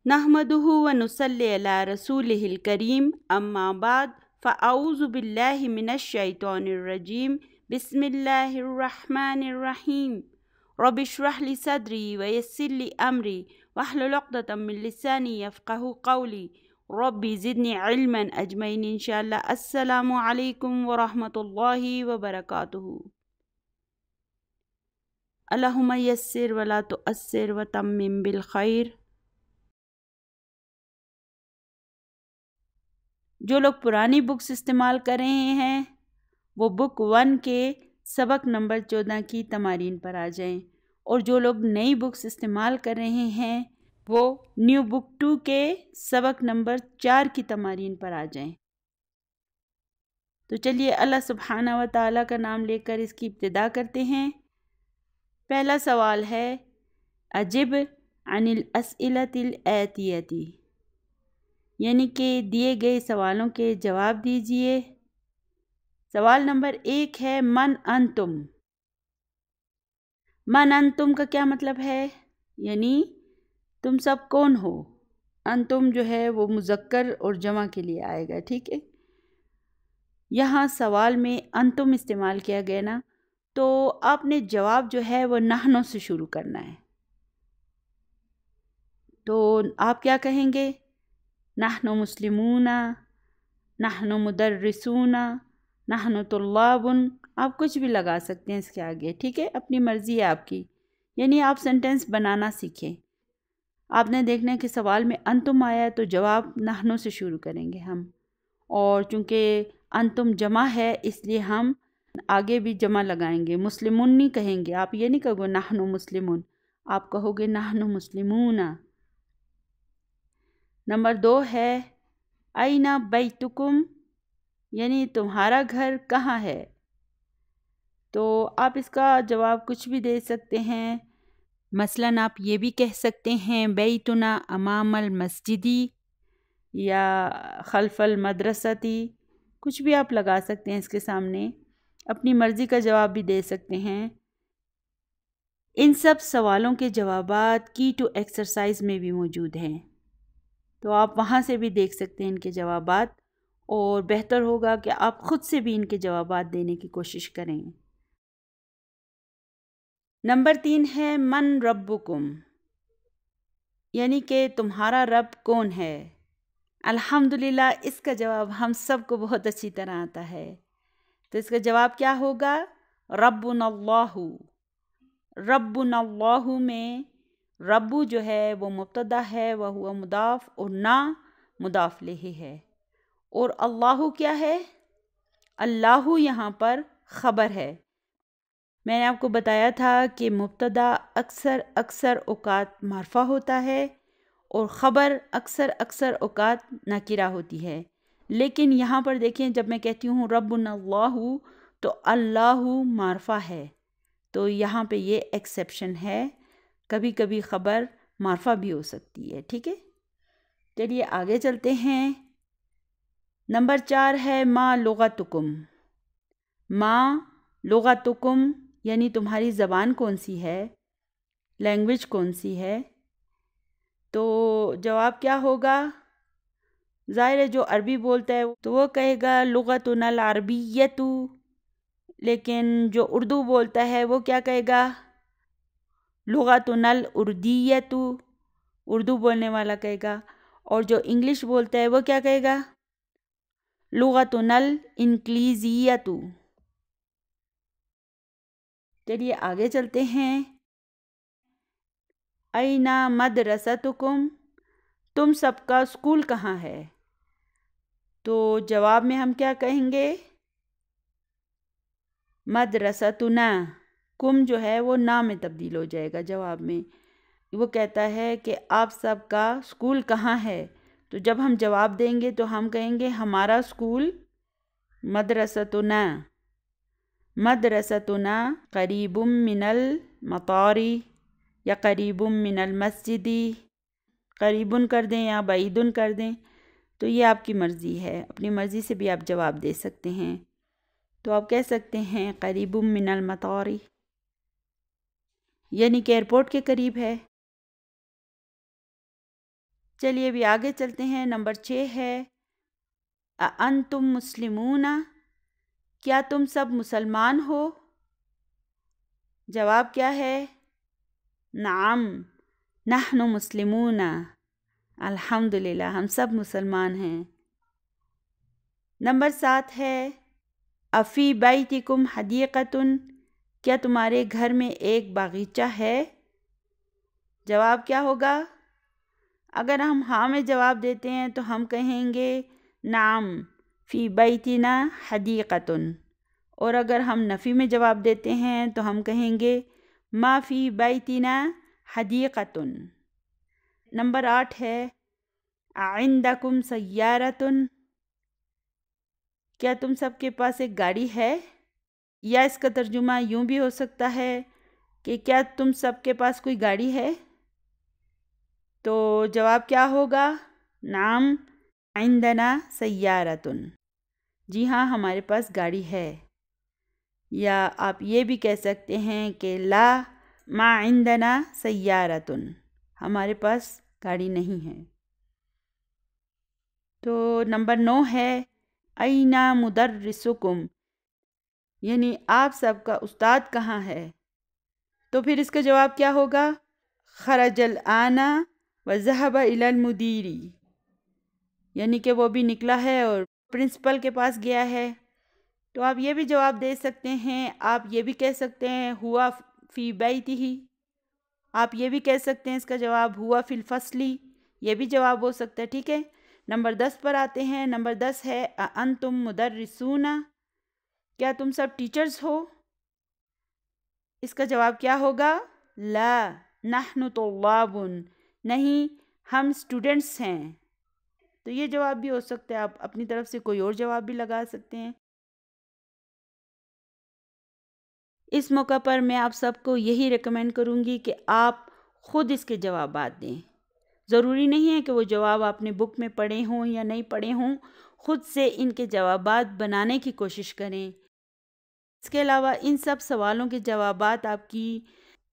نحمدہ و نصلی علی رسولہ الکریم اما بعد فاعوذ باللہ من الشیطان الرجیم بسم اللہ الرحمن الرحیم رب اشرح لی صدری ویسر لی امری واحلل عقدۃ من لسانی یفقہوا قولی رب زدنی علما اجمعین انشاءاللہ۔ السلام علیکم ورحمۃ اللہ وبرکاتہ۔ اللہم یسر ولا تؤثر وتمم بالخیر۔ جو لوگ پرانی بکس استعمال کر رہے ہیں وہ بک 1 کے سبق نمبر 14 کی تمارین پر آ جائیں، اور جو لوگ نئی بکس استعمال کر رہے ہیں وہ نیو بک 2 کے سبق نمبر 4 کی تمارین پر آ جائیں۔ تو چلیے اللہ سبحانہ و تعالیٰ کا نام لے کر اس کی ابتدا کرتے ہیں۔ پہلا سوال ہے اجب عن الاسئلۃ الآتیۃ، یعنی کہ دیے گئے سوالوں کے جواب دیجئے۔ سوال نمبر 1 ہے من انتم۔ من انتم کا کیا مطلب ہے؟ یعنی تم سب کون ہو؟ انتم جو ہے وہ مذکر اور جمع کے لیے آئے گا، ٹھیک ہے۔ یہاں سوال میں انتم استعمال کیا گیا نا، تو آپ نے جواب جو ہے وہ نحنو سے شروع کرنا ہے۔ تو آپ کیا کہیں گے؟ نحن مسلمون، نحن مدرسون، نحن طلاب، آپ کچھ بھی لگا سکتے ہیں اس کے آگے، ٹھیک ہے، اپنی مرضی ہے آپ کی، یعنی آپ سینٹنس بنانا سیکھیں۔ آپ نے دیکھنا ہے کہ سوال میں انتم آیا تو جواب نحنو سے شروع کریں گے ہم، اور چونکہ انتم جمع ہے اس لیے ہم آگے بھی جمع لگائیں گے، مسلمون نہیں کہیں گے، آپ یہ نہیں کہو گے نحن مسلمون، آپ کہو گے نحن مسلمون۔ نمبر 2 ہے این بیتکم، یعنی تمہارا گھر کہاں ہے؟ تو آپ اس کا جواب کچھ بھی دے سکتے ہیں، مثلاً آپ یہ بھی کہہ سکتے ہیں بیتنا امام المسجدی یا خلف المدرستی، کچھ بھی آپ لگا سکتے ہیں اس کے سامنے، اپنی مرضی کا جواب بھی دے سکتے ہیں۔ ان سب سوالوں کے جوابات کی ٹو ایکسرسائز میں بھی موجود ہیں، تو آپ وہاں سے بھی دیکھ سکتے ہیں ان کے جوابات، اور بہتر ہوگا کہ آپ خود سے بھی ان کے جوابات دینے کی کوشش کریں۔ نمبر 3 ہے من ربکم، یعنی کہ تمہارا رب کون ہے؟ الحمدللہ اس کا جواب ہم سب کو بہت اچھی طرح آتا ہے، تو اس کا جواب کیا ہوگا؟ ربنا اللہ۔ ربنا اللہ میں رب جو ہے وہ مبتدا ہے، وہ ہوا مضاف، اور نا مضاف الیہ ہے، اور اللہ کیا ہے؟ اللہ یہاں پر خبر ہے۔ میں نے آپ کو بتایا تھا کہ مبتدا اکثر اوقات مرفوع ہوتا ہے اور خبر اکثر اوقات نکرہ ہوتی ہے، لیکن یہاں پر دیکھیں جب میں کہتی ہوں ربنا اللہ تو اللہ مرفوع ہے، تو یہاں پہ یہ ایکسیپشن ہے، کبھی کبھی خبر مرفوع بھی ہو سکتی ہے، ٹھیک ہے۔ چلیے آگے چلتے ہیں۔ نمبر 4 ہے ما لغتکم۔ ما لغتکم یعنی تمہاری زبان کون سی ہے، لینگویج کون سی ہے؟ تو جواب کیا ہوگا؟ ظاہر ہے جو عربی بولتا ہے تو وہ کہے گا لغتنا العربیۃ، لیکن جو اردو بولتا ہے وہ کیا کہے گا؟ لغتنا الاردیۃ، اردو بولنے والا کہے گا، اور جو انگلش بولتا ہے وہ کیا کہے گا؟ لغتنا الانگلیزیۃ۔ چلیے آگے چلتے ہیں۔ این مدرستکم، تم سب کا اسکول کہاں ہے؟ تو جواب میں ہم کیا کہیں گے؟ مدرستنا، کم جو ہے وہ نا میں تبدیل ہو جائے گا جواب میں۔ وہ کہتا ہے کہ آپ سب کا اسکول کہاں ہے، تو جب ہم جواب دیں گے تو ہم کہیں گے ہمارا اسکول مدرستنا، مدرستنا قریب من المطار یا قریب من المسجد، قریبن کر دیں یا بعیدن کر دیں، تو یہ آپ کی مرضی ہے، اپنی مرضی سے بھی آپ جواب دے سکتے ہیں۔ تو آپ کہہ سکتے ہیں قریب من المطار، یعنی کہ ایئرپورٹ کے قریب ہے۔ چلیے ابھی آگے چلتے ہیں. نمبر 6 ہے انتم مسلمون، کیا تم سب مسلمان ہو؟ جواب کیا ہے؟ نعم نحن مسلمون، الحمدللہ ہم سب مسلمان ہیں. نمبر 7 ہے افی بیتکم حدیقۃ، کیا تمہارے گھر میں ایک باغیچہ ہے؟ جواب کیا ہوگا؟ اگر ہم ہاں میں جواب دیتے ہیں تو ہم کہیں گے نعم فی بیتنا حدیقۃ، اور اگر ہم نفی میں جواب دیتے ہیں تو ہم کہیں گے ما فی بیتنا حدیقۃ. نمبر 8 ہے عندکم سیارۃ، کیا تم سب کے پاس ایک گاڑی ہے؟ یا اس کا ترجمہ یوں بھی ہو سکتا ہے کہ کیا تم سب کے پاس کوئی گاڑی ہے؟ تو جواب کیا ہوگا؟ نعم عندنا سیارۃ، جی ہاں ہمارے پاس گاڑی ہے. یا آپ یہ بھی کہہ سکتے ہیں کہ لا ما عندنا سیارۃ، ہمارے پاس گاڑی نہیں ہے. تو نمبر 9 ہے این مدرسکم، یعنی آپ سب کا استاد کہاں ہے؟ تو پھر اس کا جواب کیا ہوگا؟ خرج الآن وذهب الی المدیر، یعنی کہ وہ بھی نکلا ہے اور پرنسپل کے پاس گیا ہے. تو آپ یہ بھی جواب دے سکتے ہیں. آپ یہ بھی کہہ سکتے ہیں ہوا فی بیتہ، آپ یہ بھی کہہ سکتے ہیں اس کا جواب ہوا فی الفصل، یہ بھی جواب ہو سکتا ہے. ٹھیک ہے. نمبر 10 پر آتے ہیں. نمبر 10 ہے انتم مدرسون، کیا تم سب ٹیچرز ہو؟ اس کا جواب کیا ہوگا؟ لا نحن طلاب، نہیں ہم اسٹوڈنٹس ہیں. تو یہ جواب بھی ہو سکتا ہے. آپ اپنی طرف سے کوئی اور جواب بھی لگا سکتے ہیں. اس موقع پر میں آپ سب کو یہی ریکمینڈ کروں گی کہ آپ خود اس کے جوابات دیں. ضروری نہیں ہے کہ وہ جواب آپ نے بک میں پڑھے ہوں یا نہیں پڑھے ہوں، خود سے ان کے جوابات بنانے کی کوشش کریں. اس کے علاوہ ان سب سوالوں کے جوابات آپ کی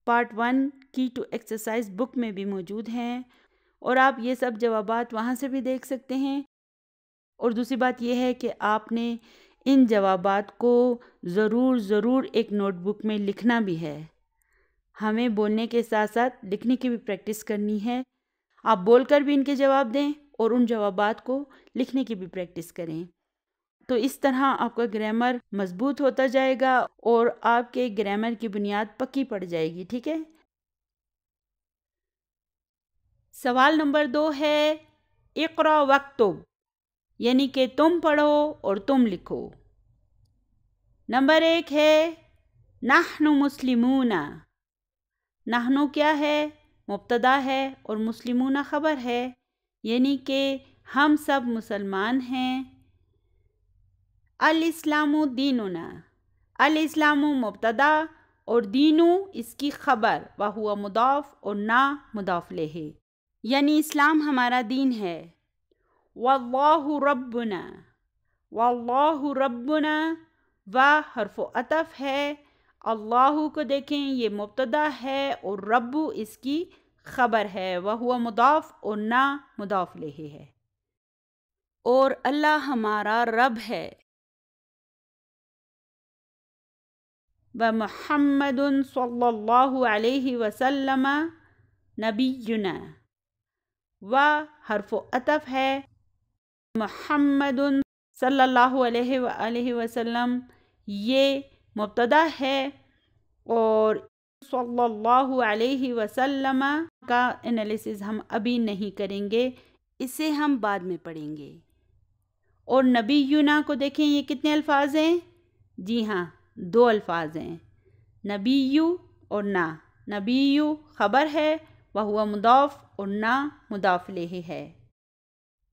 پارٹ 1 کی ٹو ایکسرسائز بک میں بھی موجود ہیں، اور آپ یہ سب جوابات وہاں سے بھی دیکھ سکتے ہیں. اور دوسری بات یہ ہے کہ آپ نے ان جوابات کو ضرور ایک نوٹ بک میں لکھنا بھی ہے. ہمیں بولنے کے ساتھ ساتھ لکھنے کی بھی پریکٹس کرنی ہے. آپ بول کر بھی ان کے جواب دیں اور ان جوابات کو لکھنے کی بھی پریکٹس کریں. تو اس طرح آپ کا گرامر مضبوط ہوتا جائے گا اور آپ کے گرامر کی بنیاد پکی پڑ جائے گی. ٹھیک ہے. سوال نمبر 2 ہے اقرا واکتب، یعنی کہ تم پڑھو اور تم لکھو. نمبر 1 ہے نحن مسلمون. نحن کیا ہے؟ مبتدا ہے اور مسلمون خبر ہے، یعنی کہ ہم سب مسلمان ہیں. الاسلام دیننا، الاسلام مبتدا اور دینو اس کی خبر، وہو مضاف اور نا مضاف الیہ، یعنی اسلام ہمارا دین ہے. واللہ ربنا، واللہ ربنا و حرف عطف ہے. اللہ کو دیکھیں یہ مبتدا ہے اور رب اس کی خبر ہے، وہو مضاف اور نا مضاف الیہ ہے. اور اللہ ہمارا رب ہے. ومحمد صلی اللہ علیہ وسلم نبینا، و حرف عطف ہے محمد صلی اللہ علیہ وآلہ وسلم، یہ مبتدا ہے اور صلی اللہ علیہ وسلم کا انالیسز ہم ابھی نہیں کریں گے، اسے ہم بعد میں پڑھیں گے. اور نبینا کو دیکھیں یہ کتنے الفاظ ہیں؟ جی ہاں 2 الفاظ ہیں، نبیو اور نا. نبیو خبر ہے، وہو مضاف اور نا مضاف الیہ ہے.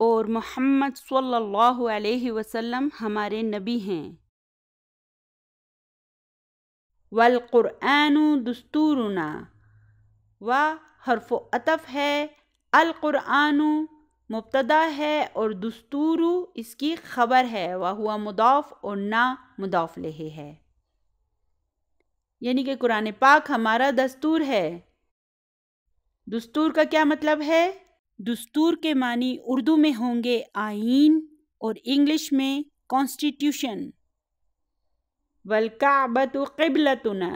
اور محمد صلی اللہ علیہ وسلم ہمارے نبی ہیں. والقرآن دستورنا، و حرف عطف ہے. القرآن مبتدا ہے اور دستور اس کی خبر ہے، وہو مضاف اور نا مضاف الیہ ہے، یعنی کہ قرآن پاک ہمارا دستور ہے. دستور کا کیا مطلب ہے؟ دستور کے معنی اردو میں ہوں گے آئین اور انگلش میں کانسٹیٹیوشن۔ والکعبۃ قبلتنا،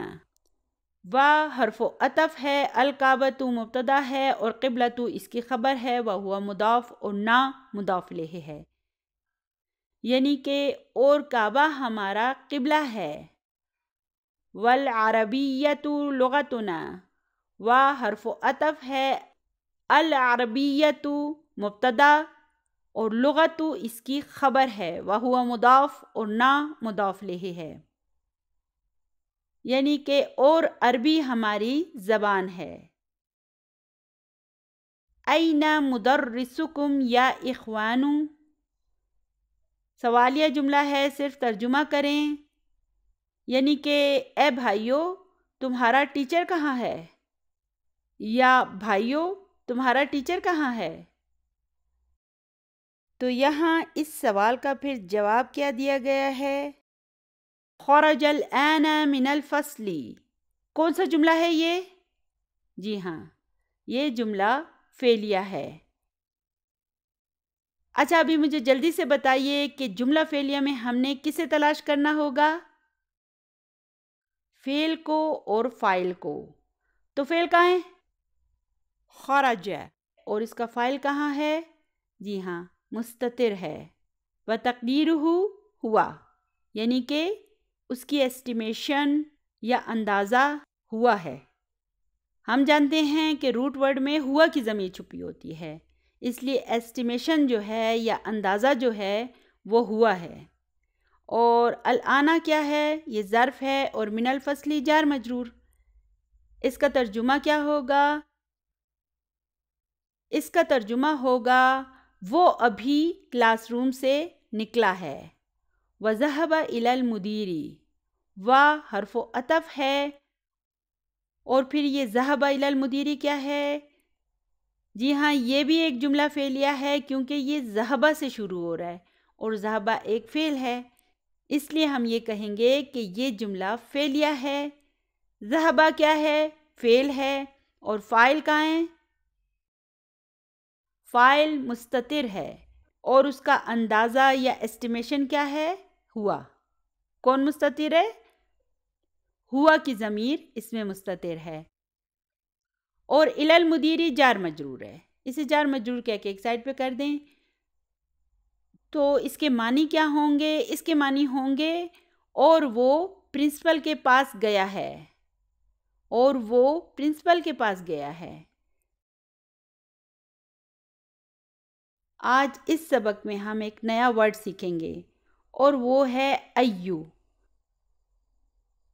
وا حرف و عطف ہے، الکعبۃ مبتدا ہے اور قبلۃ اس کی خبر ہے، وہو مضاف اور نا مضاف الیہ ہے، یعنی کہ اور کعبہ ہمارا قبلہ ہے۔ والعربیۃ لغتنا، وا حرف و عطف ہے، العربیۃ مبتدا اور لغت اس کی خبر ہے، وہو مضاف اور نا مضاف الیہ ہے، یعنی کہ اور عربی ہماری زبان ہے۔ این مدرسکم یا اخوان، سوالیہ جملہ ہے، صرف ترجمہ کریں، یعنی کہ اے بھائیو تمہارا ٹیچر کہاں ہے، یا بھائیو تمہارا ٹیچر کہاں ہے۔ تو یہاں اس سوال کا پھر جواب کیا دیا گیا ہے، خرج الآن من الفصل، کون سا جملہ ہے یہ؟ جی ہاں، یہ جملہ فعلیہ ہے۔ اچھا ابھی مجھے جلدی سے بتائیے کہ جملہ فعلیہ میں ہم نے کسے تلاش کرنا ہوگا؟ فعل کو اور فاعل کو۔ تو فعل کہاں ہے؟ خرج، اور اس کا فاعل کہاں ہے؟ جی ہاں، مستتر ہے، وتقدیرہ ہوا، یعنی کہ اس کی ایسٹیمیشن یا اندازہ ہوا ہے۔ ہم جانتے ہیں کہ روٹ ورڈ میں ہوا کی ضمیر چھپی ہوتی ہے، اس لیے ایسٹیمیشن جو ہے یا اندازہ جو ہے وہ ہوا ہے۔ اور الآن کیا ہے؟ یہ ظرف ہے اور من الفصل جار مجرور۔ اس کا ترجمہ کیا ہوگا؟ اس کا ترجمہ ہوگا وہ ابھی کلاس روم سے نکلا ہے۔ وذهب إلى المدير، وا حرف و عطف ہے، اور پھر یہ ذهب إلى المدير کیا ہے؟ جی ہاں، یہ بھی ایک جملہ فعلیہ ہے کیونکہ یہ ذهب سے شروع ہو رہا ہے اور ذهب ایک فعل ہے، اس لیے ہم یہ کہیں گے کہ یہ جملہ فعلیہ ہے۔ ذهب کیا ہے؟ فعل ہے، اور فاعل کہاں ہے؟ فاعل مستتر ہے، اور اس کا اندازہ یا ایسٹیمیشن کیا ہے؟ ہوا۔ کون مستتر ہے؟ ہوا کی ضمیر اس میں مستتر ہے، اور الی المدیر جار مجرور ہے، اسے جار مجرور کہہ کے ایک سائڈ پہ کر دیں۔ تو اس کے معنی کیا ہوں گے؟ اس کے معنی ہوں گے اور وہ پرنسپل کے پاس گیا ہے، اور وہ پرنسپل کے پاس گیا ہے۔ آج اس سبق میں ہم ایک نیا ورڈ سیکھیں گے اور وہ ہے ایو۔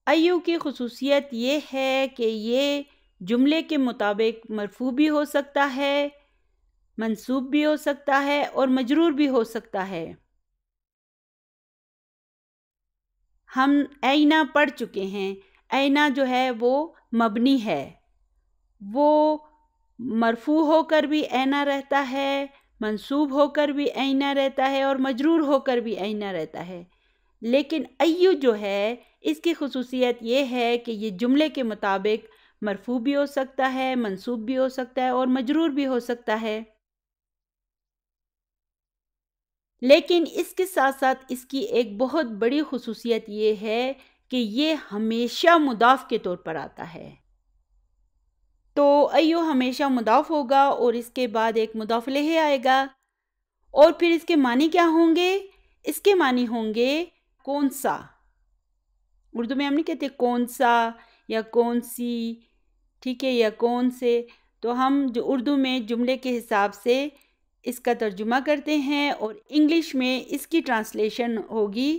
ایو کی خصوصیت یہ ہے کہ یہ جملے کے مطابق مرفوع بھی ہو سکتا ہے، منصوب بھی ہو سکتا ہے اور مجرور بھی ہو سکتا ہے۔ ہم اینا پڑھ چکے ہیں، اینا جو ہے وہ مبنی ہے، وہ مرفوع ہو کر بھی اینا رہتا ہے، منصوب ہو کر بھی اینا رہتا ہے اور مجرور ہو کر بھی اینا رہتا ہے۔ لیکن ایو جو ہے اس کی خصوصیت یہ ہے کہ یہ جملے کے مطابق مرفوع بھی ہو سکتا ہے، منصوب بھی ہو سکتا ہے اور مجرور بھی ہو سکتا ہے۔ لیکن اس کے ساتھ ساتھ اس کی ایک بہت بڑی خصوصیت یہ ہے کہ یہ ہمیشہ مضاف کے طور پر آتا ہے۔ تو ایو ہمیشہ مضاف ہوگا اور اس کے بعد ایک مضاف الیہ آئے گا، اور پھر اس کے معنی کیا ہوں گے؟ اس کے معنی ہوں گے کون سا۔ اردو میں ہم نہیں کہتے کون سا یا کون سی، ٹھیک ہے، یا کون سے، تو ہم جو اردو میں جملے کے حساب سے اس کا ترجمہ کرتے ہیں، اور انگلش میں اس کی ٹرانسلیشن ہوگی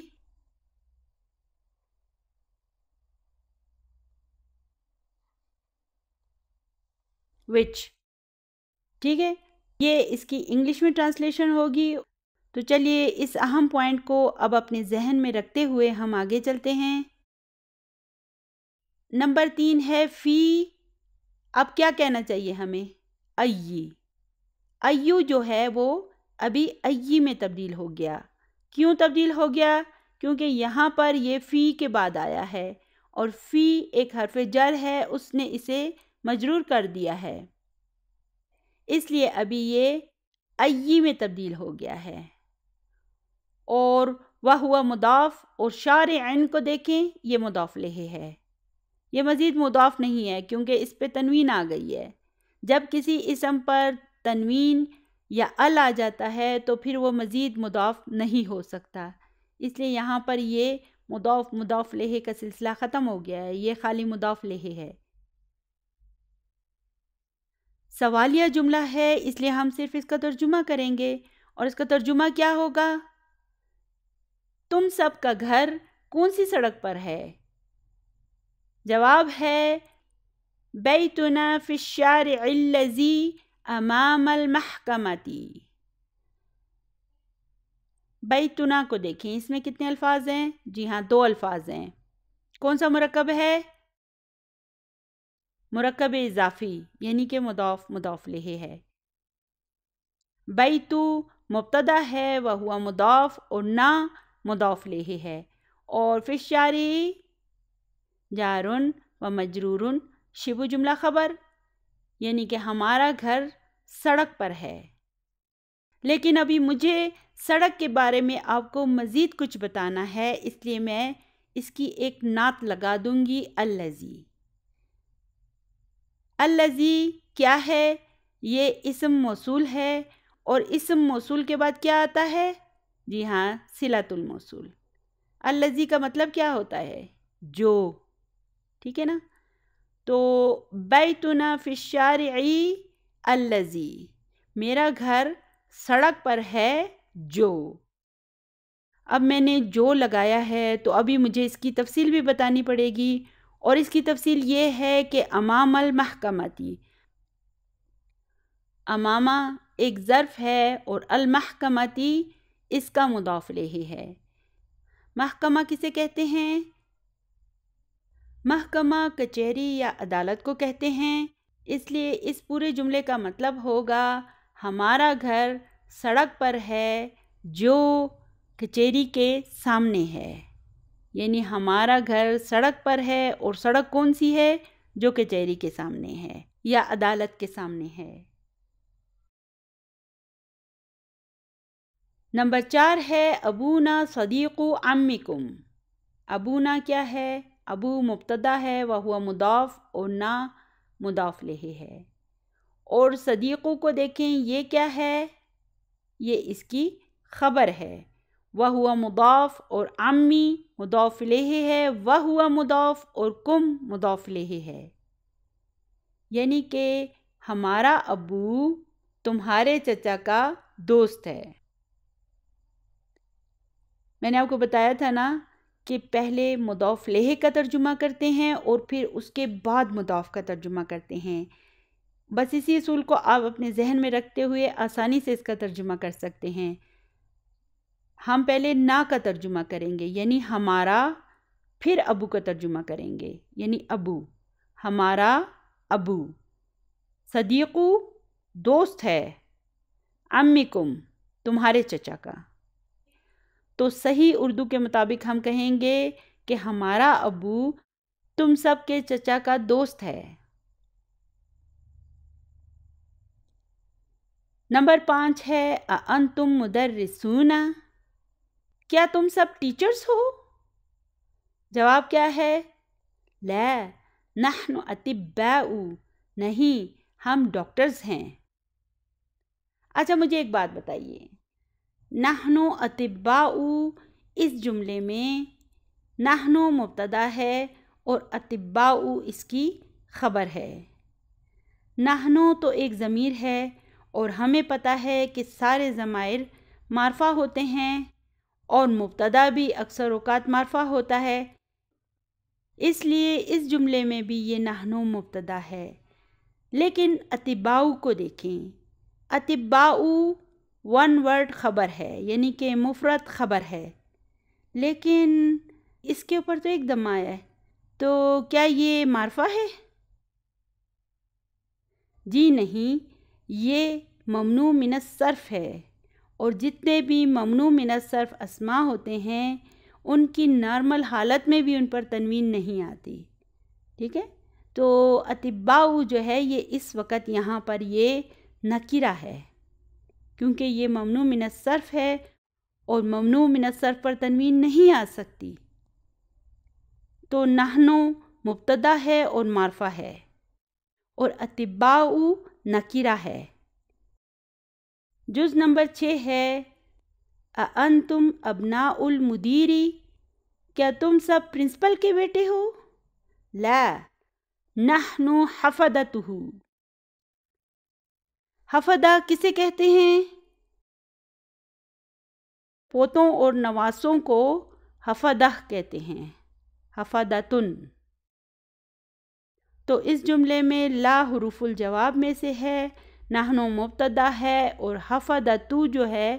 وچ، ٹھیک ہے، یہ اس کی انگلش میں ٹرانسلیشن ہوگی۔ تو چلیے اس اہم پوائنٹ کو اب اپنے ذہن میں رکھتے ہوئے ہم آگے چلتے ہیں۔ نمبر 3 ہے فی۔ اب کیا کہنا چاہیے ہمیں؟ ایی۔ ایو جو ہے وہ ابھی ایی میں تبدیل ہو گیا۔ کیوں تبدیل ہو گیا؟ کیونکہ یہاں پر یہ فی کے بعد آیا ہے، اور فی ایک حرف جر ہے، اس نے اسے مجرور کر دیا ہے۔ اس لیے ابھی یہ ای میں تبدیل ہو گیا ہے. اور وہو مضاف اور شارعن کو دیکھیں، یہ مضاف الیہ ہے. یہ مزید مضاف نہیں ہے کیونکہ اس پہ تنوین آ گئی ہے. جب کسی اسم پر تنوین یا ال آ جاتا ہے تو پھر وہ مزید مضاف نہیں ہو سکتا. اس لیے یہاں پر یہ مضاف الیہ کا سلسلہ ختم ہو گیا ہے، یہ خالی مضاف الیہ ہے. سوالیہ جملہ ہے، اس لیے ہم صرف اس کا ترجمہ کریں گے. اور اس کا ترجمہ کیا ہوگا؟ تم سب کا گھر کون سی سڑک پر ہے؟ جواب ہے بیتنا فی الشارع الذی امام المحکمتی. بیتنا کو دیکھیں، اس میں کتنے الفاظ ہیں؟ جی ہاں، 2 الفاظ ہیں. کون سا مرکب ہے؟ مرکب اضافی، یعنی کہ مضاف الیہ ہے. بیتو مبتدا ہے وہو مضاف اور نا مضاف الیہ ہے. اور فی الشارع جارن و مجرورن شبہ جملہ خبر، یعنی کہ ہمارا گھر سڑک پر ہے. لیکن ابھی مجھے سڑک کے بارے میں آپ کو مزید کچھ بتانا ہے، اس لیے میں اس کی ایک نعت لگا دوں گی. الذی. الذی کیا ہے؟ یہ اسم موصول ہے. اور اسم موصول کے بعد کیا آتا ہے؟ جی ہاں، صلۃ الموصول. الذی کا مطلب کیا ہوتا ہے؟ جو. ٹھیک ہے نا؟ تو بیتنا فی الشارع الذی، میرا گھر سڑک پر ہے جو. اب میں نے جو لگایا ہے تو ابھی مجھے اس کی تفصیل بھی بتانی پڑے گی. اور اس کی تفصیل یہ ہے کہ امام المحکمتی، امامہ ایک ظرف ہے اور المحکمتی اس کا مضاف الیہ ہے. محکمہ کسے کہتے ہیں؟ محکمہ کچہری یا عدالت کو کہتے ہیں. اس لیے اس پورے جملے کا مطلب ہوگا ہمارا گھر سڑک پر ہے جو کچہری کے سامنے ہے. یعنی ہمارا گھر سڑک پر ہے، اور سڑک کون سی ہے؟ جو کچہری کے سامنے ہے یا عدالت کے سامنے ہے. نمبر 4 ہے ابونا صدیق عمکم. ابونا کیا ہے؟ ابو مبتدا ہے وہو مضاف اور نا مضاف الیہ ہے. اور صدیقو کو دیکھیں، یہ کیا ہے؟ یہ اس کی خبر ہے. وہو مضاف اور عمی مضاف الیہ ہے. وہو مضاف اور کم مضاف الیہ ہے. یعنی کہ ہمارا ابو تمہارے چچا کا دوست ہے. میں نے آپ کو بتایا تھا نا کہ پہلے مضاف الیہ کا ترجمہ کرتے ہیں اور پھر اس کے بعد مضاف کا ترجمہ کرتے ہیں. بس اسی اصول کو آپ اپنے ذہن میں رکھتے ہوئے آسانی سے اس کا ترجمہ کر سکتے ہیں. ہم پہلے نا کا ترجمہ کریں گے یعنی ہمارا، پھر ابو کا ترجمہ کریں گے یعنی ابو. ہمارا ابو. صدیقو دوست ہے. عمکم تمہارے چچا کا. تو صحیح اردو کے مطابق ہم کہیں گے کہ ہمارا ابو تم سب کے چچا کا دوست ہے. نمبر 5 ہے اانتم مدرسون. کیا تم سب ٹیچرز ہو؟ جواب کیا ہے؟ لا نحن اطباء. نہیں، ہم ڈاکٹرز ہیں. اچھا مجھے ایک بات بتائیے، نحن اطباء اس جملے میں نحن مبتدا ہے اور اطباء اس کی خبر ہے. نحن تو ایک ضمیر ہے اور ہمیں پتہ ہے کہ سارے ضمائر معرفہ ہوتے ہیں اور مبتدا بھی اکثر اوقات معرفہ ہوتا ہے. اس لیے اس جملے میں بھی یہ نحن مبتدا ہے. لیکن اطباء کو دیکھیں، اطباء ون ورڈ خبر ہے یعنی کہ مفرد خبر ہے، لیکن اس کے اوپر تو ایک ضم آیا ہے، تو کیا یہ معرفہ ہے؟ جی نہیں، یہ ممنوع من الصرف ہے. اور جتنے بھی ممنوع من الصرف اسماء ہوتے ہیں ان کی نارمل حالت میں بھی ان پر تنوین نہیں آتی. ٹھیک ہے؟ تو اطباء جو ہے یہ اس وقت یہاں پر یہ نکیرہ ہے، کیونکہ یہ ممنوع من الصرف ہے اور ممنوع من الصرف پر تنوین نہیں آ سکتی، تو نحنو مبتدا ہے اور معرفہ ہے، اور اتباء نکیرہ ہے۔ جز نمبر 6 ہے اَأَنتُمْ ابناء المدیری، کیا تم سب پرنسپل کے بیٹے ہو؟ لا، نحن حفدتہ۔ حفدہ کسے کہتے ہیں؟ پوتوں اور نواسوں کو حفدہ کہتے ہیں، حفدتن۔ تو اس جملے میں لا حروف الجواب میں سے ہے، نحن مبتدا ہے، اور حفدتو جو ہے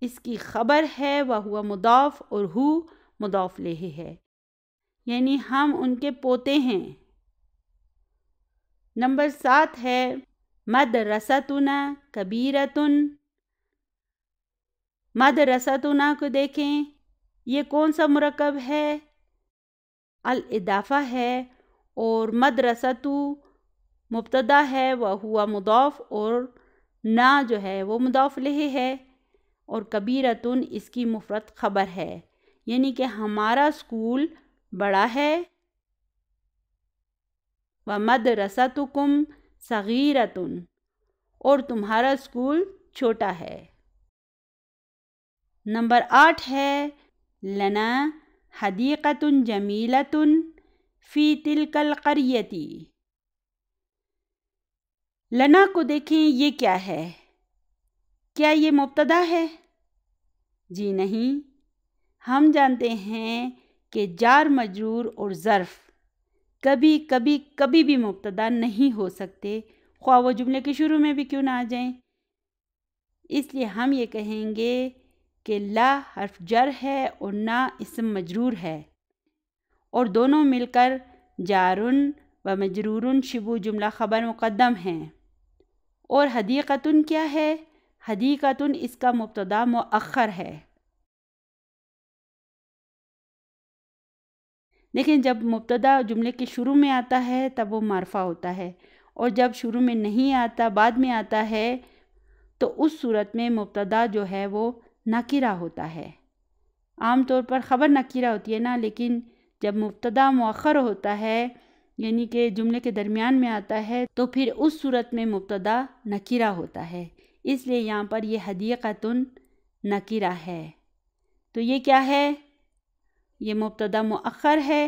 اس کی خبر ہے، وہو مضاف اور ہو مضاف الیہ ہے، یعنی ہم ان کے پوتے ہیں۔ نمبر 7 ہے مدرستنا کبیرتن۔ مدرستنا کو دیکھیں، یہ کون سا مرکب ہے؟ الاضافہ ہے، اور مدرستو مبتدا ہے وہو مضاف، اور نا جو ہے وہ مضاف الیہ ہے، اور کبیرتن اس کی مفرد خبر ہے، یعنی کہ ہمارا اسکول بڑا ہے۔ وَمَدْرَسَتُكُمْ صَغِيرَةٌ، اور تمہارا اسکول چھوٹا ہے۔ نمبر 8 ہے لنا حدیقۃ جمیلۃ فی تلک القریۃ۔ لنا کو دیکھیں، یہ کیا ہے؟ کیا یہ مبتدا ہے؟ جی نہیں، ہم جانتے ہیں کہ جار مجرور اور ظرف کبھی بھی مبتدا نہیں ہو سکتے، خواہ وہ جملے کے شروع میں بھی کیوں نہ آ جائیں۔ اس لیے ہم یہ کہیں گے کہ لا حرف جر ہے اور نا اسم مجرور ہے، اور دونوں مل کر جارن و مجرورن شبو جملہ خبر مقدم ہیں۔ اور حدیقتن کیا ہے؟ حدیقتن اس کا مبتدا مؤخر ہے۔ دیکھیں، جب مبتدا جملے کے شروع میں آتا ہے تب وہ معرفہ ہوتا ہے، اور جب شروع میں نہیں آتا، بعد میں آتا ہے، تو اس صورت میں مبتدا جو ہے وہ نکیرہ ہوتا ہے۔ عام طور پر خبر نکیرہ ہوتی ہے نا، لیکن جب مبتدا مؤخر ہوتا ہے، یعنی کہ جملے کے درمیان میں آتا ہے، تو پھر اس صورت میں مبتدا نکیرہ ہوتا ہے۔ اس لیے یہاں پر یہ حدیقتن نکیرہ ہے۔ تو یہ کیا ہے؟ یہ مبتدا مؤخر ہے،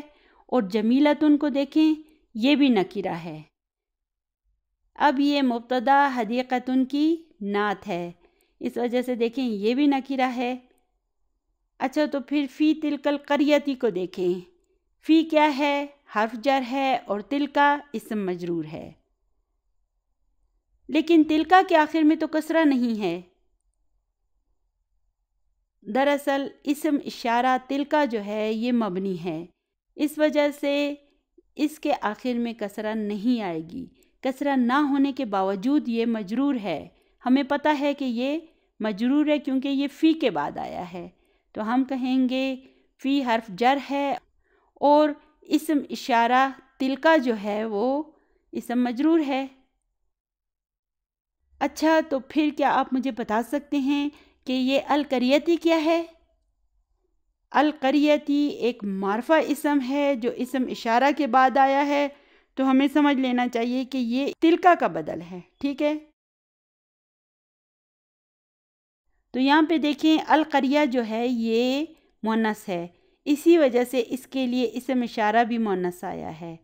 اور جمیلتن کو دیکھیں، یہ بھی نکیرہ ہے۔ اب یہ مبتدا حدیقتن کی نعت ہے، اس وجہ سے دیکھیں یہ بھی نکیرہ ہے۔ اچھا، تو پھر فی تلک القریۃ کو دیکھیں، فی کیا ہے؟ حرف جر ہے، اور تلکا اسم مجرور ہے، لیکن تلکا کے آخر میں تو کسرہ نہیں ہے۔ دراصل اسم اشارہ تلکا جو ہے یہ مبنی ہے، اس وجہ سے اس کے آخر میں کسرہ نہیں آئے گی۔ کسرہ نہ ہونے کے باوجود یہ مجرور ہے، ہمیں پتہ ہے کہ یہ مجرور ہے کیونکہ یہ فی کے بعد آیا ہے، تو ہم کہیں گے فی حرف جر ہے، اور اسم اشارہ تلکا جو ہے وہ اسم مجرور ہے۔ اچھا، تو پھر کیا آپ مجھے بتا سکتے ہیں کہ یہ القریتی کیا ہے؟ القریتی ایک معرفہ اسم ہے جو اسم اشارہ کے بعد آیا ہے، تو ہمیں سمجھ لینا چاہیے کہ یہ تلکا کا بدل ہے، ٹھیک ہے؟ تو یہاں پہ دیکھیں القریہ جو ہے یہ مؤنث ہے، اسی وجہ سے اس کے لیے اسم اشارہ بھی مؤنث آیا ہے،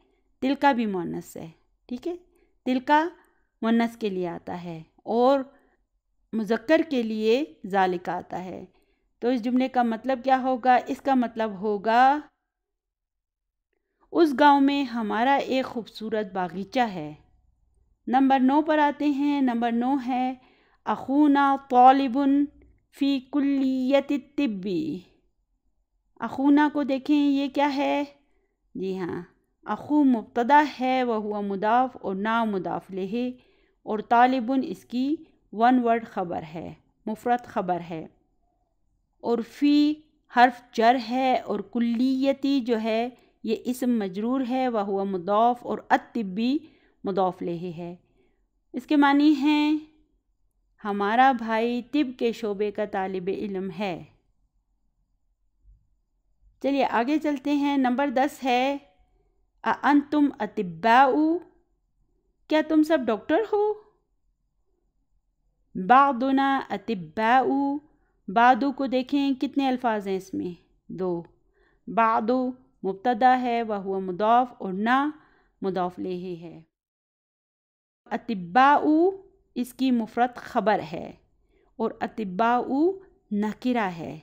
تلکا بھی مؤنث ہے، ٹھیک ہے؟ تلکا مؤنث کے لیے آتا ہے اور مذکر کے لیے ذالک آتا ہے۔ تو اس جملے کا مطلب کیا ہوگا؟ اس کا مطلب ہوگا اس گاؤں میں ہمارا ایک خوبصورت باغیچہ ہے۔ نمبر 9 پر آتے ہیں۔ نمبر 9 ہے اخونا طالب فی کلیت الطب۔ اخونا کو دیکھیں، یہ کیا ہے؟ جی ہاں، اخو مبتدا ہے وہو مضاف اور نا مضاف الیہ، اور طالبن اس کی ون ورڈ خبر ہے، مفرد خبر ہے، اور فی حرف جر ہے، اور کلیتی جو ہے یہ اسم مجرور ہے وہو مضاف، اور الطبی مضاف الیہ ہے۔ اس کے معنی ہیں ہمارا بھائی طب کے شعبے کا طالب علم ہے۔ چلیے آگے چلتے ہیں۔ نمبر 10 ہے اَأَنتُمْ أَطِبَّاءُ، کیا تم سب ڈاکٹر ہو؟ بعضنا أطباء، بعضو کو دیکھیں کتنے الفاظ ہیں اس میں، 2۔ بعض مبتدا ہے وہو مضاف، اور نا مضاف الیہ ہے۔ اطباء اس کی مفرد خبر ہے اور اطباء نکرہ ہے،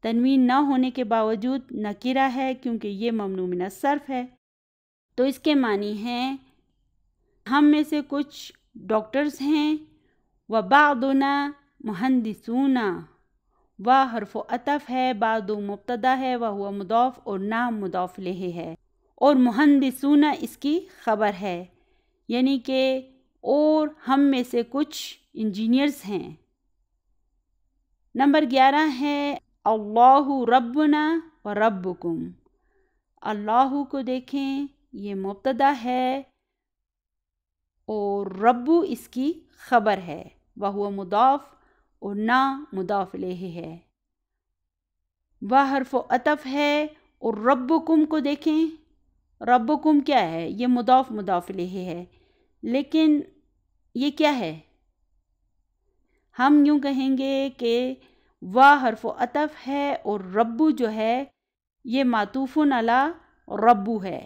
تنوین نہ ہونے کے باوجود نکرہ ہے کیونکہ یہ ممنوع من الصرف ہے۔ تو اس کے معنی ہیں ہم میں سے کچھ ڈاکٹرز ہیں، وبعضنا مہندسون، و حرف عطف ہے، بعض مبتدا ہے وہو مضاف، اور نا مضاف الیہ ہے، اور مہندسون اس کی خبر ہے، یعنی کہ اور ہم میں سے کچھ انجینئرز ہیں۔ نمبر 11 ہے اللہ ربنا و ربکم، اللہ کو دیکھیں یہ مبتدا ہے اور رب اس کی خبر ہے، وہو مضاف اور نا مضاف الیہ ہے، وہ حرف عطف ہے، اور ربکم کو دیکھیں، ربکم کیا ہے، یہ مضاف الیہ ہے، لیکن یہ کیا ہے، ہم یوں کہیں گے کہ وہ حرف عطف ہے اور ربو جو ہے یہ معطوف علی ربو ہے،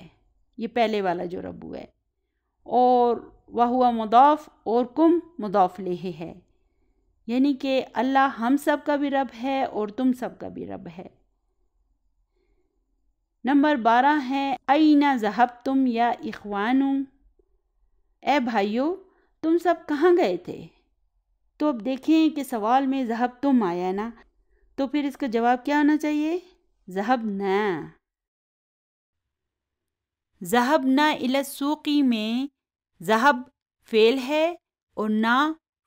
یہ پہلے والا جو ربو ہے، اور وہو مضاف اور کم مضاف الیہ ہے، یعنی کہ اللہ ہم سب کا بھی رب ہے اور تم سب کا بھی رب ہے۔ نمبر 12 ہے این ذہبتم یا اخوانو، اے بھائیو تم سب کہاں گئے تھے؟ تو اب دیکھیں کہ سوال میں ذہبتم آیا نا، تو پھر اس کا جواب کیا ہونا چاہیے؟ ذہبنا۔ ذہبنا الی السوق میں ذہب فعل ہے اور نا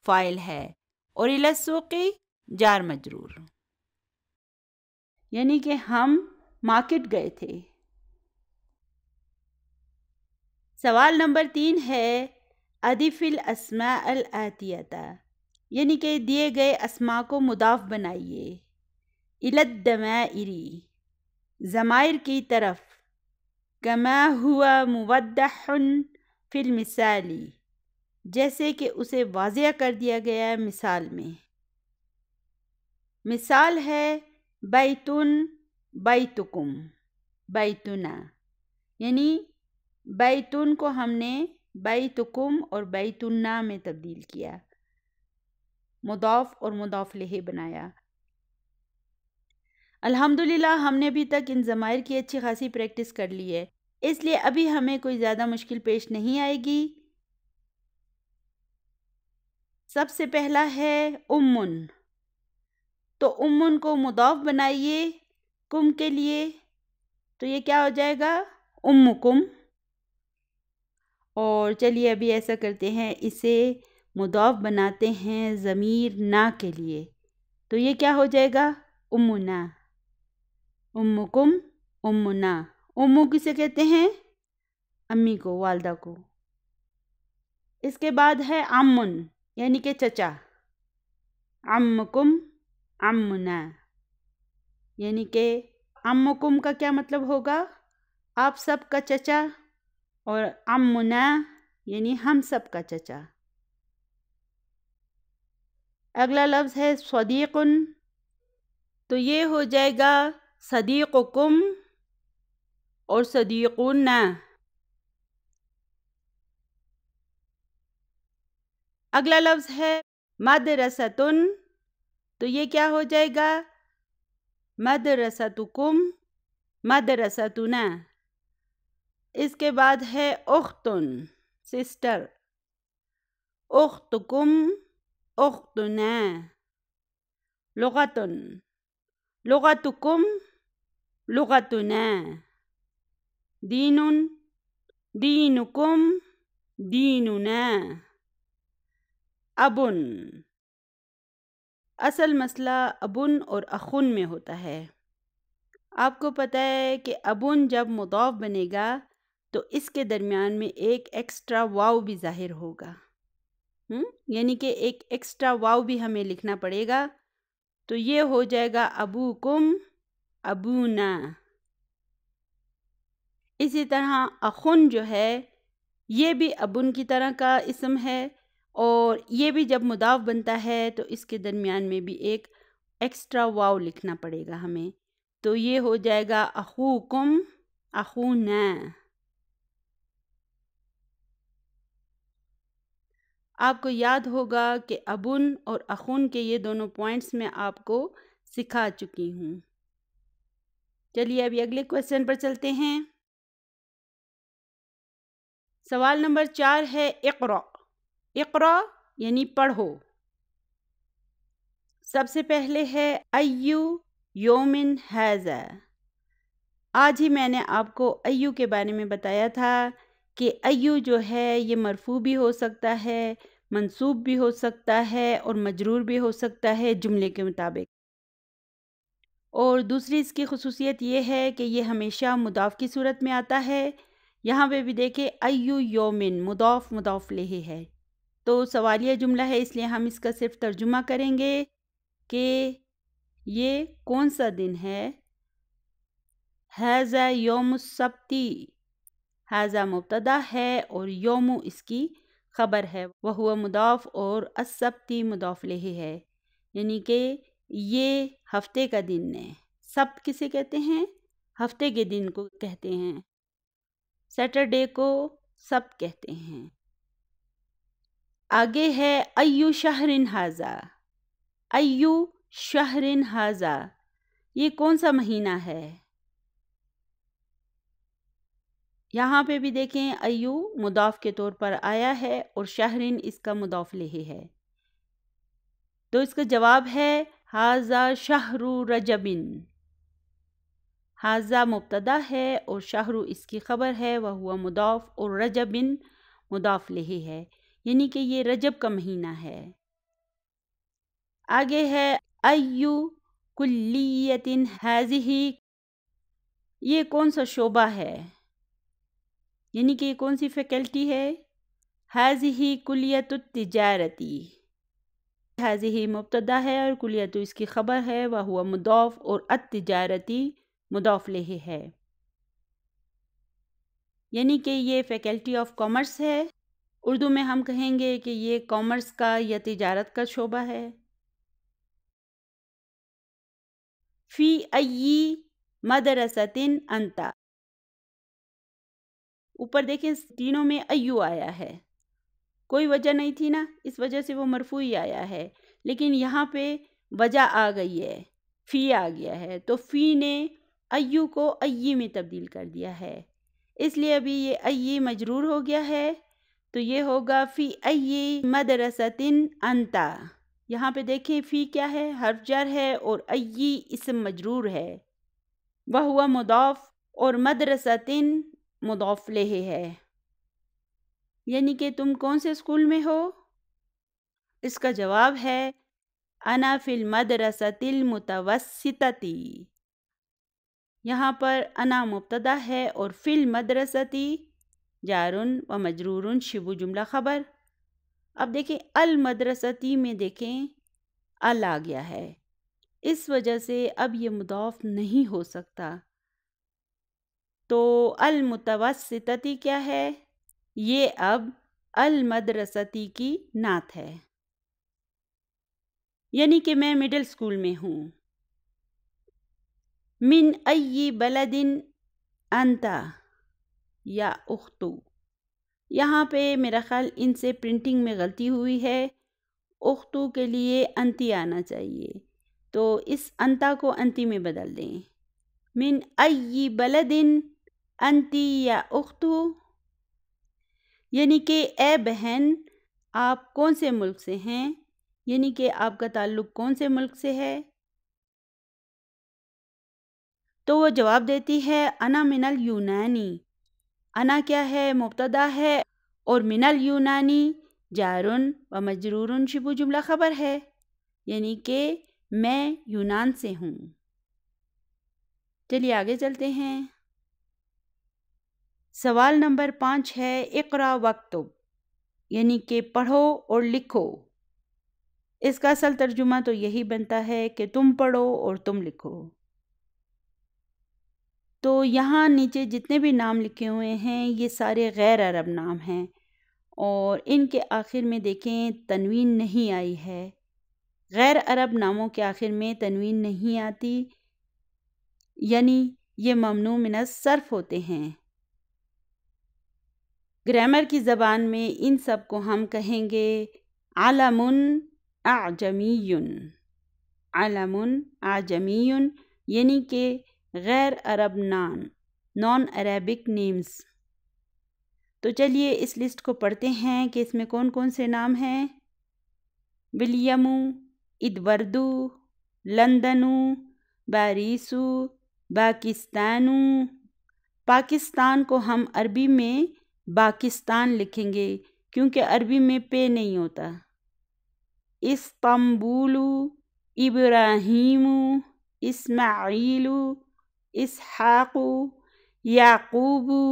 فاعل ہے، اور الی السوق جار مجرور، یعنی کہ ہم مارکیٹ گئے تھے۔ سوال نمبر 3 ہے اضف الاسماء الآتیۃ، یعنی کہ دیے گئے اسماء کو مضاف بنائیے، الی الضمائر، ضمائر کی طرف، کما ہوا موضح فی المثال، جیسے کہ اسے واضح کر دیا گیا ہے مثال میں۔ مثال ہے بیتن بیتکم بیتنا، یعنی بیتن کو ہم نے بیتکم اور بیتنا میں تبدیل کیا، مضاف اور مضاف الیہ بنایا۔ الحمدللہ ہم نے ابھی تک ان ضمائر کی اچھی خاصی پریکٹس کر لی ہے، اس لیے ابھی ہمیں کوئی زیادہ مشکل پیش نہیں آئے گی۔ سب سے پہلا ہے امن، تو امن کو مضاف بنائیے کم کے لیے، تو یہ کیا ہو جائے گا؟ امکم۔ اور چلیے ابھی ایسا کرتے ہیں، اسے مضاف بناتے ہیں ضمیر نا کے لیے، تو یہ کیا ہو جائے گا؟ امنا، امکم، امنا۔ امو کسے کہتے ہیں؟ امی کو، والدہ کو۔ اس کے بعد ہے عمن، یعنی کہ چچا، عمکم، عمنا، یعنی کہ عمکم کا کیا مطلب ہوگا؟ آپ سب کا چچا، اور عمنا یعنی ہم سب کا چچا۔ اگلا لفظ ہے صدیق، تو یہ ہو جائے گا صدیقکم اور صدیقنا۔ اگلا لفظ ہے مدرستن، تو یہ کیا ہو جائے گا؟ مدرستکم، مدرستنا۔ اس کے بعد ہے اختن، سسٹر، اختکم، اختنا۔ لغتن، لغتکم، لغتنا۔ دین، دینکم، دیننا۔ ابن، اصل مسئلہ ابن اور اخن میں ہوتا ہے۔ آپ کو پتہ ہے کہ ابن جب مضاف بنے گا تو اس کے درمیان میں ایک ایکسٹرا واو بھی ظاہر ہوگا، یعنی کہ ایک ایکسٹرا واو بھی ہمیں لکھنا پڑے گا، تو یہ ہو جائے گا ابوکم، ابونا۔ اسی طرح اخن جو ہے یہ بھی ابن کی طرح کا اسم ہے، اور یہ بھی جب مضاف بنتا ہے تو اس کے درمیان میں بھی ایک ایکسٹرا واو لکھنا پڑے گا ہمیں، تو یہ ہو جائے گا اخوکم، اخونا۔ آپ کو یاد ہوگا کہ ابن اور اخن کے یہ دونوں پوائنٹس میں آپ کو سکھا چکی ہوں۔ چلیے ابھی اگلے کویسچن پر چلتے ہیں۔ سوال نمبر 4 ہے اقرا۔ اقرا یعنی پڑھو۔ سب سے پہلے ہے ایو یومن ہیذا۔ آج ہی میں نے آپ کو ایو کے بارے میں بتایا تھا کہ ایو جو ہے یہ مرفوع بھی ہو سکتا ہے، منصوب بھی ہو سکتا ہے اور مجرور بھی ہو سکتا ہے جملے کے مطابق۔ اور دوسری اس کی خصوصیت یہ ہے کہ یہ ہمیشہ مضاف کی صورت میں آتا ہے۔ یہاں پہ بھی دیکھیں ایو یومن مضاف مضاف الیہ ہے، تو سوالیہ جملہ ہے، اس لیے ہم اس کا صرف ترجمہ کریں گے کہ یہ کون سا دن ہے۔ ھذا یوم السبتی، ھذا مبتدا ہے اور یوم اس کی خبر ہے، وہو مضاف اور السبتی مضاف الیہ ہے، یعنی کہ یہ ہفتے کا دن ہے۔ سبت کسے کہتے ہیں؟ ہفتے کے دن کو کہتے ہیں۔ سیٹرڈے کو سبت کہتے ہیں۔ آگے ہے ایو شہر ھذا۔ ایو شہر ھذا، یہ کون سا مہینہ ہے؟ یہاں پہ بھی دیکھیں ایو مضاف کے طور پر آیا ہے اور شہرن اس کا مضاف الیہ ہے، تو اس کا جواب ہے ھذا شہر رجب۔ ھذا مبتدا ہے اور شہر اس کی خبر ہے، وہو مضاف اور رجب مضاف الیہ ہے، یعنی کہ یہ رجب کا مہینہ ہے۔ آگے ہے ایو کلیۃ ھذہ، یہ کون سا شعبہ ہے، یعنی کہ یہ کون سی فیکلٹی ہے؟ ھذہ کلیۃ التجارتی، ھذہ مبتدا ہے اور کلیۃ اس کی خبر ہے، وہو مضاف اور التجارتی مضاف الیہ ہے، یعنی کہ یہ فیکلٹی آف کامرس ہے۔ اردو میں ہم کہیں گے کہ یہ کامرس کا یا تجارت کا شعبہ ہے۔ فی ای مدرسۃ انت، اوپر دیکھیں تینوں میں ایو آیا ہے، کوئی وجہ نہیں تھی نا، اس وجہ سے وہ مرفوع ہی آیا ہے، لیکن یہاں پہ وجہ آ گئی ہے، فی آ گیا ہے، تو فی نے ایو کو ای میں تبدیل کر دیا ہے، اس لیے ابھی یہ ای مجرور ہو گیا ہے، تو یہ ہوگا فی ای مدرسۃ انت۔ یہاں پہ دیکھیں فی کیا ہے، حرف جر ہے اور ای اسم مجرور ہے، وہو مضاف اور مدرسۃ مضاف الیہ ہے، یعنی کہ تم کون سے اسکول میں ہو؟ اس کا جواب ہے انا فی المدرسۃ المتوسطۃ۔ یہاں پر انا مبتدا ہے اور فی المدرسۃ جار و مجرور شبہ جملہ خبر۔ اب دیکھیں المدرستی میں دیکھیں ال آ گیا ہے، اس وجہ سے اب یہ مضاف نہیں ہو سکتا، تو المتوسطتی کیا ہے؟ یہ اب المدرستی کی نعت ہے، یعنی کہ میں مڈل اسکول میں ہوں۔ من ای بلد انت یا اختو، یہاں پہ میرا خیال ان سے پرنٹنگ میں غلطی ہوئی ہے، اختو کے لیے انتی آنا چاہیے، تو اس انتا کو انتی میں بدل دیں، من ای بلد انتی یا اختو، یعنی کہ اے بہن آپ کون سے ملک سے ہیں، یعنی کہ آپ کا تعلق کون سے ملک سے ہے؟ تو وہ جواب دیتی ہے انا من الیونانی۔ انا کیا ہے؟ مبتدا ہے اور من الیونانی جار و مجرور شبہ جملہ خبر ہے، یعنی کہ میں یونان سے ہوں۔ چلیے آگے چلتے ہیں۔ سوال نمبر 5 ہے اقرا وکتب۔ یعنی کہ پڑھو اور لکھو۔ اس کا اصل ترجمہ تو یہی بنتا ہے کہ تم پڑھو اور تم لکھو۔ تو یہاں نیچے جتنے بھی نام لکھے ہوئے ہیں یہ سارے غیر عرب نام ہیں، اور ان کے آخر میں دیکھیں تنوین نہیں آئی ہے۔ غیر عرب ناموں کے آخر میں تنوین نہیں آتی، یعنی یہ ممنوع من الصرف ہوتے ہیں۔ گرامر کی زبان میں ان سب کو ہم کہیں گے علم اعجمی۔ علم اعجمی یعنی کہ غیر عرب نان عربک نیمز۔ تو چلیے اس لسٹ کو پڑھتے ہیں کہ اس میں کون کون سے نام ہیں۔ ولیم، ادوردو، لندنو، باریسو، باکستانو۔ پاکستان کو ہم عربی میں باکستان لکھیں گے کیونکہ عربی میں پے نہیں ہوتا۔ استنبولو، ابراہیمو، اسماعیلو، اسحاقو، یعقوبو،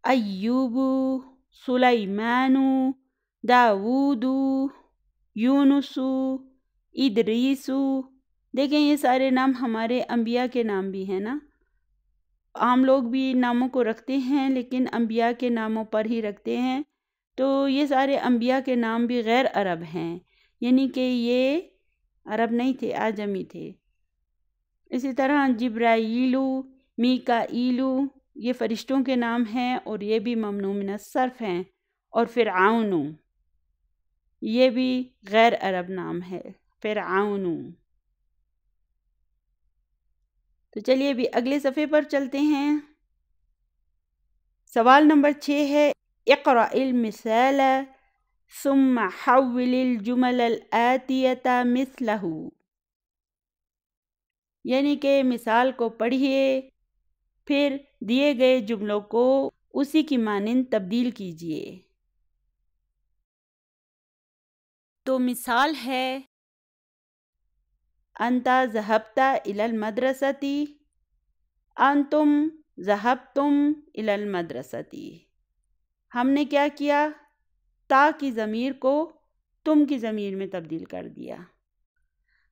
ایوبو، سلیمانو، داودو، یونسو، ادریسو۔ دیکھیں یہ سارے نام ہمارے انبیاء کے نام بھی ہیں نا۔ عام لوگ بھی ناموں کو رکھتے ہیں لیکن انبیاء کے ناموں پر ہی رکھتے ہیں، تو یہ سارے انبیاء کے نام بھی غیر عرب ہیں، یعنی کہ یہ عرب نہیں تھے، اعجمی تھے۔ اسی طرح جبرائیلو، میکائیلو یہ فرشتوں کے نام ہیں اور یہ بھی ممنوع من الصرف ہیں، اور فرعونو یہ بھی غیر عرب نام ہے، فرعونو۔ تو چلیے ابھی اگلے صفحے پر چلتے ہیں۔ سوال نمبر 6 ہے اقرأ المثال ثم حول الجمل الآتیة مثلہ، یعنی کہ مثال کو پڑھیے پھر دیے گئے جملوں کو اسی کی مانند تبدیل کیجیے۔ تو مثال ہے انت ذهبت الى المدرسة، انتم ذهبتم الى المدرسة۔ ہم نے کیا کیا؟ تا کی ضمیر کو تم کی ضمیر میں تبدیل کر دیا۔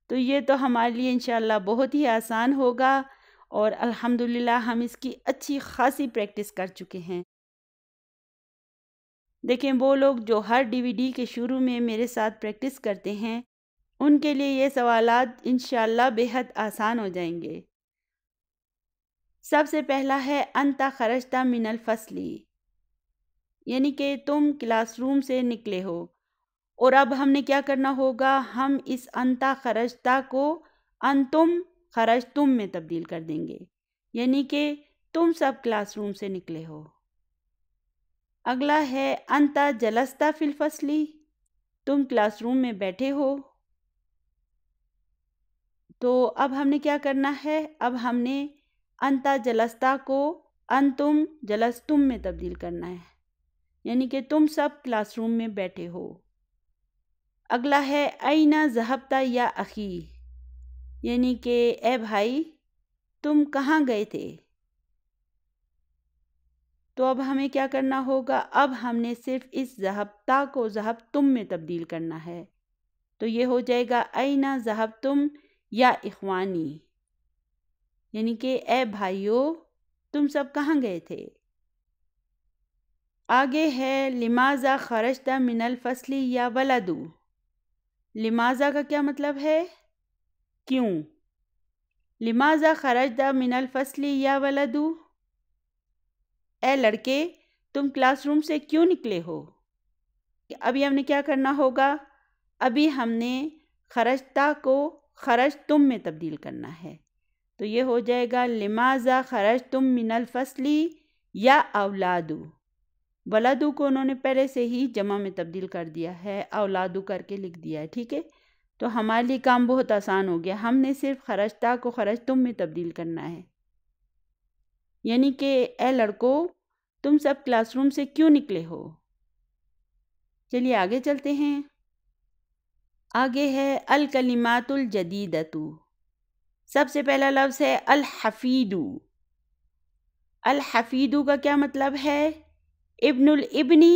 تو یہ تو ہمارے لیے انشاءاللہ بہت ہی آسان ہوگا، اور الحمدللہ ہم اس کی اچھی خاصی پریکٹس کر چکے ہیں۔ دیکھیں وہ لوگ جو ہر DVD کے شروع میں میرے ساتھ پریکٹس کرتے ہیں ان کے لیے یہ سوالات انشاءاللہ بے حد آسان ہو جائیں گے۔ سب سے پہلا ہے انت خرجت من الفصل، یعنی کہ تم کلاس روم سے نکلے ہو، اور اب ہم نے کیا کرنا ہوگا؟ ہم اس انت خرجتا کو انتم خرجتم میں تبدیل کر دیں گے، یعنی کہ تم سب کلاس روم سے نکلے ہو۔ اگلا ہے انت جلست فی الفصل، تم کلاس روم میں بیٹھے ہو۔ تو اب ہم نے کیا کرنا ہے؟ اب ہم نے انت جلستا کو انتم جلستم میں تبدیل کرنا ہے، یعنی کہ تم سب کلاس روم میں بیٹھے ہو۔ اگلا ہے این ذهبت یا اخی، یعنی کہ اے بھائی تم کہاں گئے تھے؟ تو اب ہمیں کیا کرنا ہوگا؟ اب ہم نے صرف اس ذهبتا کو ذهبتم میں تبدیل کرنا ہے، تو یہ ہو جائے گا این ذهبتم یا اخوانی، یعنی کہ اے بھائیو تم سب کہاں گئے تھے؟ آگے ہے لماذا خرجت من الفصل یا ولدو۔ لماذا کا کیا مطلب ہے؟ کیوں؟ لماذا خرجت من الفصل یا ولدو، اے لڑکے تم کلاس روم سے کیوں نکلے ہو؟ ابھی ہم نے کیا کرنا ہوگا؟ ابھی ہم نے خرجتا کو خرجتم میں تبدیل کرنا ہے، تو یہ ہو جائے گا لماذا خرجتم من الفصل یا اولادو۔ ولدو کو انہوں نے پہلے سے ہی جمع میں تبدیل کر دیا ہے، اولادو کر کے لکھ دیا ہے، ٹھیک ہے؟ تو ہمارے لیے کام بہت آسان ہو گیا، ہم نے صرف خرجتا کو خرجتم میں تبدیل کرنا ہے، یعنی کہ اے لڑکو تم سب کلاس روم سے کیوں نکلے ہو؟ چلیے آگے چلتے ہیں۔ آگے ہے الکلمات الجدیدۃ، سب سے پہلا لفظ ہے الحفیدو۔ الحفیدو کا کیا مطلب ہے؟ ابن الابنی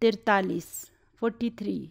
43।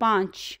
5,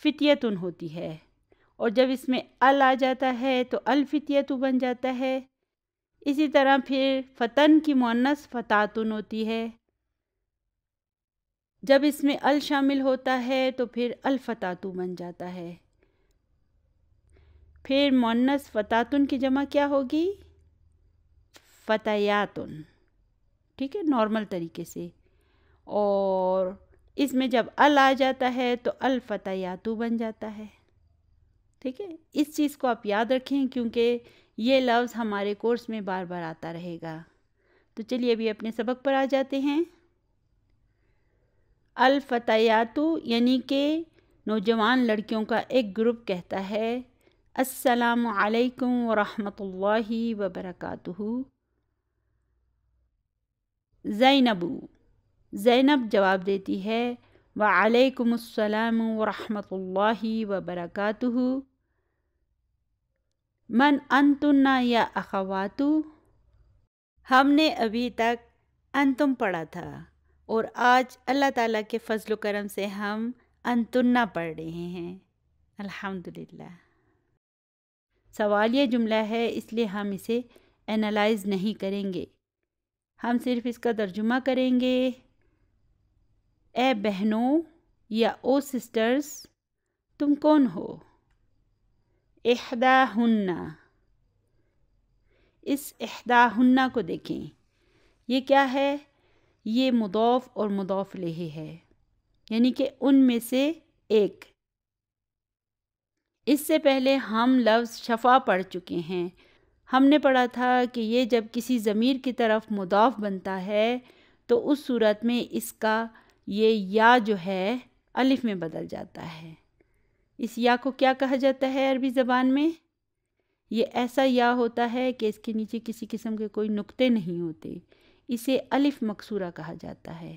فتیتن ہوتی ہے، اور جب اس میں ال آ جاتا ہے تو الفتیتو بن جاتا ہے۔ اسی طرح پھر فتن کی مؤنث فتاتن ہوتی ہے، جب اس میں ال شامل ہوتا ہے تو پھر الفتاتو بن جاتا ہے۔ پھر مؤنث فتاتن کی جمع کیا ہوگی؟ فتیاتن، ٹھیک ہے، نارمل طریقے سے۔ اور اس میں جب ال آ جاتا ہے تو الفتیاتو بن جاتا ہے، ٹھیک ہے۔ اس چیز کو آپ یاد رکھیں کیونکہ یہ لفظ ہمارے کورس میں بار بار آتا رہے گا۔ تو چلیے ابھی اپنے سبق پر آ جاتے ہیں۔ الفتیاتو یعنی کہ نوجوان لڑکیوں کا ایک گروپ کہتا ہے السلام علیکم ورحمۃ اللہ وبرکاتہ۔ زینب جواب دیتی ہے وعلیکم السلام ورحمۃ اللہ وبرکاتہ۔ من انتن یا اخواتو، ہم نے ابھی تک انتم پڑھا تھا اور آج اللہ تعالیٰ کے فضل و کرم سے ہم انتنا پڑھ رہے ہیں، الحمدللہ۔ سوالیہ جملہ ہے اس لیے ہم اسے اینالائز نہیں کریں گے، ہم صرف اس کا ترجمہ کریں گے۔ اے بہنوں یا او سسٹرز، تم کون ہو؟ احداہن، اس احداہن کو دیکھیں، یہ کیا ہے؟ یہ مضاف اور مضاف الیہ ہے، یعنی کہ ان میں سے ایک۔ اس سے پہلے ہم لفظ شفا پڑھ چکے ہیں، ہم نے پڑھا تھا کہ یہ جب کسی ضمیر کی طرف مضاف بنتا ہے تو اس صورت میں اس کا یہ یا جو ہے الف میں بدل جاتا ہے۔ اس یا کو کیا کہا جاتا ہے عربی زبان میں؟ یہ ایسا یا ہوتا ہے کہ اس کے نیچے کسی قسم کے کوئی نقطے نہیں ہوتے، اسے الف مکسورہ کہا جاتا ہے۔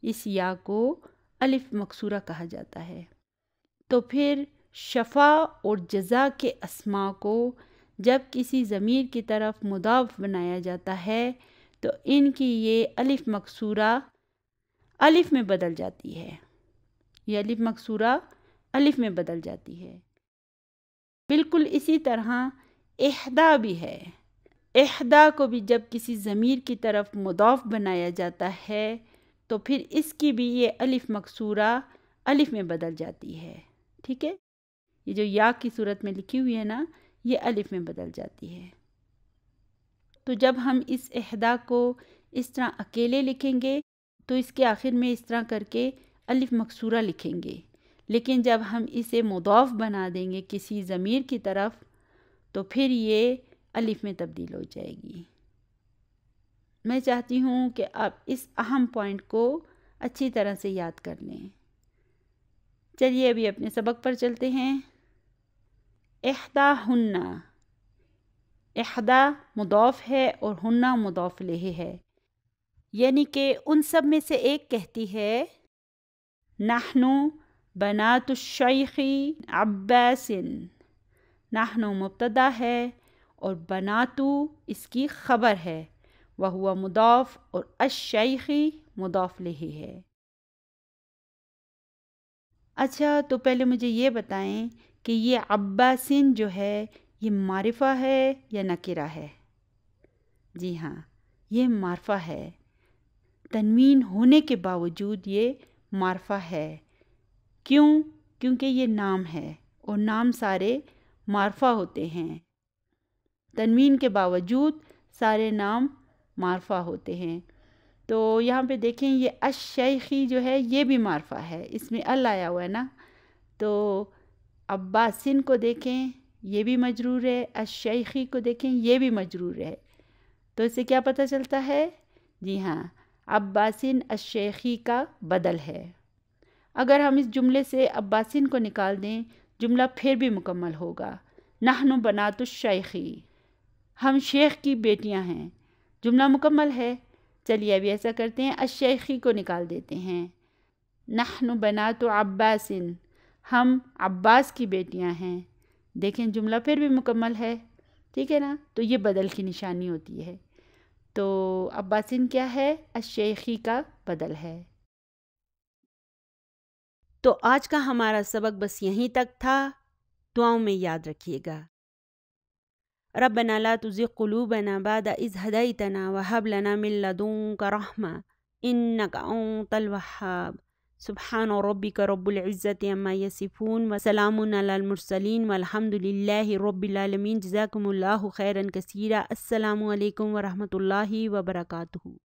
اس یا کو الف مکسورہ کہا جاتا ہے۔ تو پھر شفا اور جزا کے اسماء کو جب کسی ضمیر کی طرف مضاف بنایا جاتا ہے تو ان کی یہ الف مکسورہ الف میں بدل جاتی ہے، یہ الف مکسورہ الف میں بدل جاتی ہے۔ بالکل اسی طرح احدا بھی ہے، احدا کو بھی جب کسی ضمیر کی طرف مضاف بنایا جاتا ہے تو پھر اس کی بھی یہ الف مکسورہ الف میں بدل جاتی ہے، ٹھیک ہے۔ یہ جو یا کی صورت میں لکھی ہوئی ہے نا، یہ الف میں بدل جاتی ہے۔ تو جب ہم اس احدا کو اس طرح اکیلے لکھیں گے تو اس کے آخر میں اس طرح کر کے الف مکسورہ لکھیں گے، لیکن جب ہم اسے مضاف بنا دیں گے کسی ضمیر کی طرف تو پھر یہ الف میں تبدیل ہو جائے گی۔ میں چاہتی ہوں کہ آپ اس اہم پوائنٹ کو اچھی طرح سے یاد کر لیں۔ چلیے ابھی اپنے سبق پر چلتے ہیں۔ احداہن، احدا مضاف ہے اور ہنہ مضاف الیہ ہے، یعنی کہ ان سب میں سے ایک کہتی ہے نحن بنات الشیخ عباس۔ نحن مبتدا ہے اور بناتو اس کی خبر ہے، وہو مضاف اور الشیخ مضاف الیہ ہے۔ اچھا تو پہلے مجھے یہ بتائیں کہ یہ عباسن جو ہے یہ معرفہ ہے یا نکرہ ہے؟ جی ہاں، یہ معرفہ ہے، تنوین ہونے کے باوجود یہ معرفہ ہے۔ کیوں؟ کیونکہ یہ نام ہے اور نام سارے معرفہ ہوتے ہیں، تنوین کے باوجود سارے نام معرفہ ہوتے ہیں۔ تو یہاں پہ دیکھیں یہ الشیخی جو ہے یہ بھی معرفہ ہے، اس میں ال آیا ہوا ہے نا، تو عباسن کو دیکھیں یہ بھی مجرور ہے، الشیخی کو دیکھیں یہ بھی مجرور ہے، تو اس سے کیا پتہ چلتا ہے؟ جی ہاں، عباسن الشیخی کا بدل ہے۔ اگر ہم اس جملے سے عباسن کو نکال دیں جملہ پھر بھی مکمل ہوگا۔ نحن بنات الشیخ، ہم شیخ کی بیٹیاں ہیں، جملہ مکمل ہے۔ چلیے ابھی ایسا کرتے ہیں، الشیخی کو نکال دیتے ہیں، نحن بنات عباس، ہم عباس کی بیٹیاں ہیں، دیکھیں جملہ پھر بھی مکمل ہے، ٹھیک ہے نا۔ تو یہ بدل کی نشانی ہوتی ہے۔ تو عباسن کیا ہے؟ الشیخی کا بدل ہے۔ تو آج کا ہمارا سبق بس یہیں تک تھا، دعاؤں میں یاد رکھیے گا۔ ربنا لا تزغ قلوبنا بعد إذ هديتنا وهب لنا من لدنك رحمة إنك أنت الوهاب۔ سبحان ربك رب العزة عما يصفون وسلام على المرسلين والحمد لله رب العالمين۔ جزاكم الله خيرا كثيرا۔ السلام علیکم ورحمۃ اللہ وبرکاتہ۔